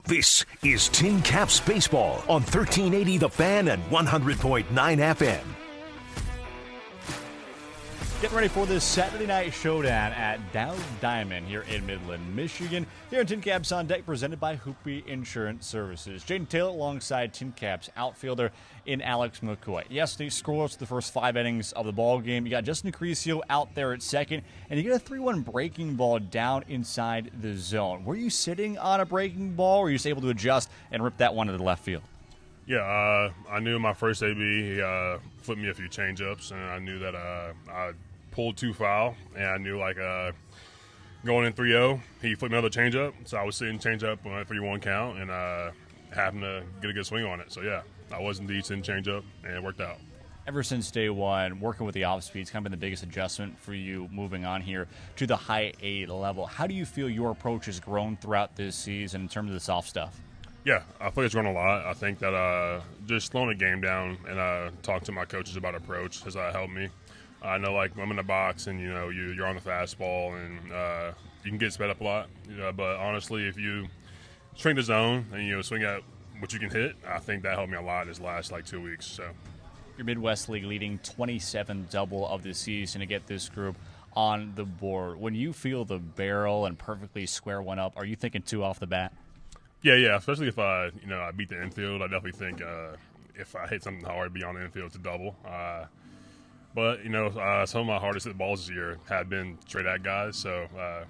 This is Tin Caps Baseball on 1380 The Fan and 100.9 FM. Getting ready for this Saturday night showdown at Dow Diamond here in Midland, Michigan. Here in Tin Caps on Deck, presented by Hoopy Insurance Services. Jaden Taylor alongside Tin Caps outfielder in Alex McCoy. Yes, they scoreless the first 5 innings of the ball game. You got Justin Acrisio out there at second, and you get a 3-1 breaking ball down inside the zone. Were you sitting on a breaking ball, or were you just able to adjust and rip that one to the left field? Yeah, I knew my first AB, he flipped me a few changeups, and I knew that I pulled 2 foul, and I knew going in 3-0, he flipped me another changeup, so I was sitting changeup on a 3-1 count, and happened to get a good swing on it. So yeah, I was indeed sitting changeup, and it worked out. Ever since day one, working with the off speed's kind of been the biggest adjustment for you moving on here to the high A level. How do you feel your approach has grown throughout this season in terms of the soft stuff? Yeah, I feel like it's grown a lot. I think that just slowing the game down and talking to my coaches about approach has helped me. I know, I'm in the box and, you're on the fastball and you can get sped up a lot. But honestly, if you swing the zone and, swing at what you can hit, I think that helped me a lot this last, 2 weeks. So, your Midwest League leading 27 double of the season to get this group on the board. When you feel the barrel and perfectly square one up, are you thinking 2 off the bat? Yeah, especially if I beat the infield. I definitely think if I hit something hard beyond the infield, it's a double. But some of my hardest hit balls this year had been straight at guys, so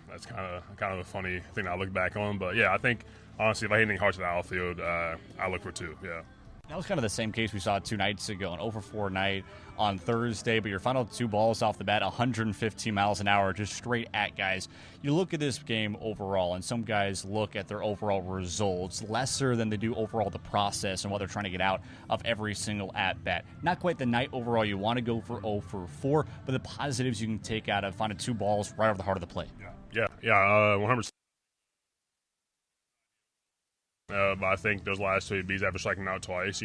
that's kind of a funny thing I look back on. But yeah, I think honestly, if I hit anything hard to the outfield, I look for 2. Yeah. That was kind of the same case we saw 2 nights ago, an 0-for-4 night on Thursday, but your final 2 balls off the bat, 115 miles an hour, just straight at guys. You look at this game overall, and some guys look at their overall results lesser than they do overall the process and what they're trying to get out of every single at-bat. Not quite the night overall you want to go for 0-for-4, but the positives you can take out of finding 2 balls right over the heart of the plate. Yeah, 100%. But I think those last 2 ABs after striking out twice,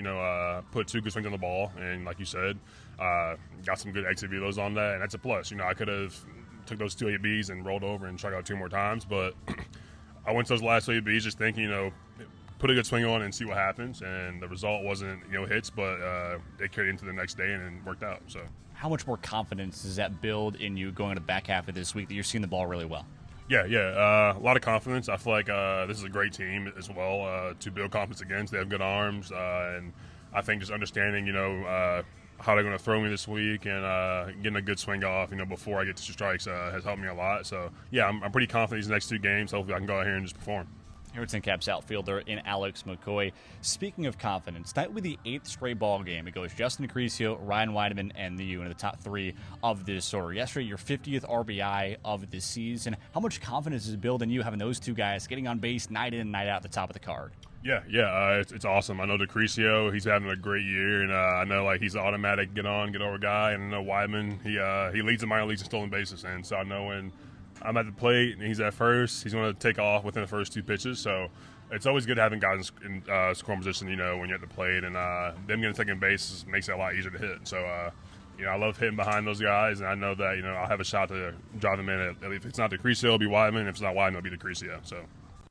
put 2 good swings on the ball, and like you said, got some good exit velos on that, and that's a plus. I could have took those 2 ABs and rolled over and struck out 2 more times, but I went to those last 2 ABs just thinking, put a good swing on and see what happens, and the result wasn't, hits, but they carried into the next day and it worked out. So, how much more confidence does that build in you going to the back half of this week that you're seeing the ball really well? Yeah, a lot of confidence. I feel like this is a great team as well to build confidence against. They have good arms, and I think just understanding, how they're going to throw me this week and getting a good swing off, before I get to strikes has helped me a lot. So, yeah, I'm pretty confident these next 2 games. Hopefully I can go out here and just perform. Here at Tin Caps outfielder in Alex McCoy. Speaking of confidence, tonight will be the 8th straight ball game. It goes Justin Acrisio, Ryan Weideman, and you in the top 3 of this order. Yesterday, your 50th RBI of the season. How much confidence is building you having those 2 guys getting on base night in and night out at the top of the card? Yeah, it's awesome. I know Acrisio, he's having a great year, and I know he's an automatic get over guy, and I know Weideman, he leads the minor leagues in stolen bases, and so I know when I'm at the plate and he's at first, he's going to take off within the first 2 pitches. So it's always good having guys in scoring position, when you're at the plate. And them getting second base makes it a lot easier to hit. So, I love hitting behind those guys. And I know that, I'll have a shot to drive them in. If it's not Acrisio, it'll be Weideman. If it's not Weideman, it'll be Acrisio. So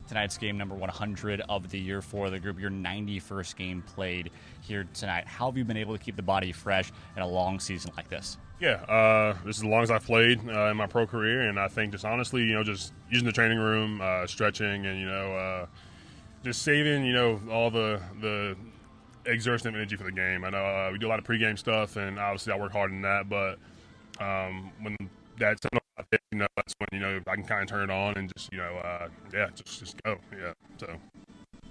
tonight's game number 100 of the year for the group, your 91st game played here tonight. How have you been able to keep the body fresh in a long season like this? Yeah, this is as long as I've played in my pro career, and I think just honestly, just using the training room, stretching, and just saving, all the exertion of energy for the game. I know we do a lot of pregame stuff, and obviously I work hard in that, but when that's that's when I can kind of turn it on and just just go. Yeah, so.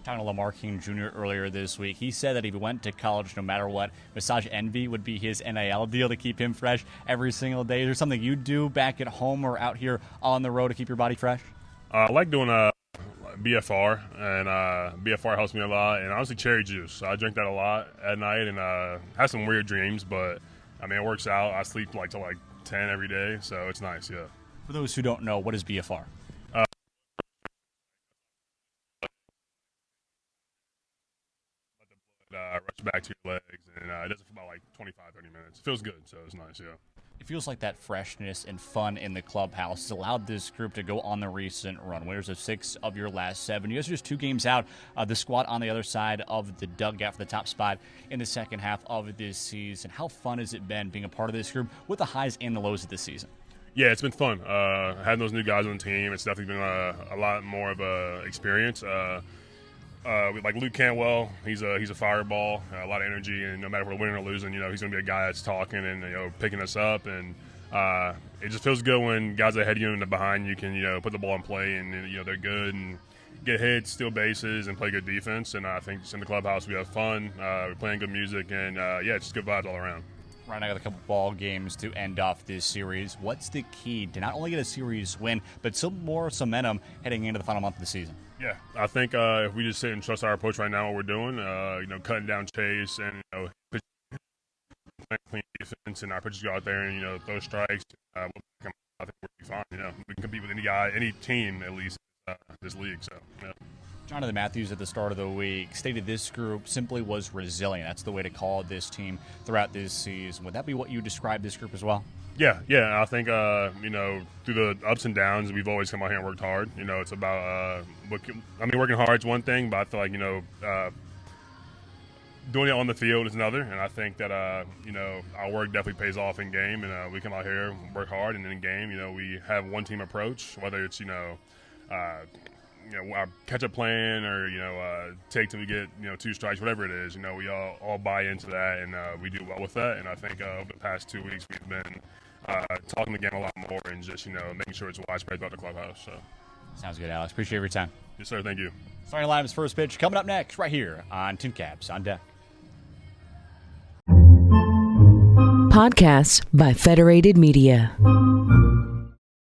Talking to Lamar King Jr. earlier this week, he said that if he went to college, no matter what, Massage Envy would be his NIL deal to keep him fresh every single day. Is there something you do back at home or out here on the road to keep your body fresh? I like doing BFR, and BFR helps me a lot. And honestly, cherry juice. I drink that a lot at night, and have some weird dreams, but it works out. I sleep till 10 every day, so it's nice. Yeah. For those who don't know, what is BFR? Rush back to your legs, and it does it for about 25-30 minutes. It feels good, so it's nice. Yeah. It feels like that freshness and fun in the clubhouse has allowed this group to go on the recent run. Winners of 6 of your last 7. You guys are just 2 games out. The squad on the other side of the dugout for the top spot in the second half of this season. How fun has it been being a part of this group with the highs and the lows of this season? Yeah, it's been fun. Having those new guys on the team, it's definitely been a lot more of a experience. Like Luke Cantwell, he's a fireball, a lot of energy, and no matter if we're winning or losing, he's going to be a guy that's talking and picking us up, and it just feels good when guys ahead of you and behind you can put the ball in play, and they're good and get hits, steal bases, and play good defense. And I think just in the clubhouse we have fun, we're playing good music, and it's just good vibes all around. Right, I got a couple ball games to end off this series. What's the key to not only get a series win, but some more momentum heading into the final month of the season? Yeah, I think if we just sit and trust our approach right now, what we're doing, cutting down chase and playing clean defense, and our pitchers go out there and throw strikes. I think we'll be fine. We can compete with any guy, any team at least this league. So yeah. Jonathan Matthews at the start of the week stated this group simply was resilient. That's the way to call this team throughout this season. Would that be what you describe this group as well? Yeah. I think through the ups and downs, we've always come out here and worked hard. It's about working hard is one thing, but I feel like doing it on the field is another. And I think that our work definitely pays off in game, and we come out here and work hard, and in game, we have one team approach, whether it's our catch-up plan or take till we get 2 strikes, whatever it is. We all buy into that, and we do well with that. And I think over the past 2 weeks we've been talking the game a lot more and just making sure it's widespread throughout the clubhouse. So sounds good, Alex. Appreciate your time. Yes, sir. Thank you. Starting line's first pitch coming up next right here on Tin Caps on Deck. Podcasts by Federated Media.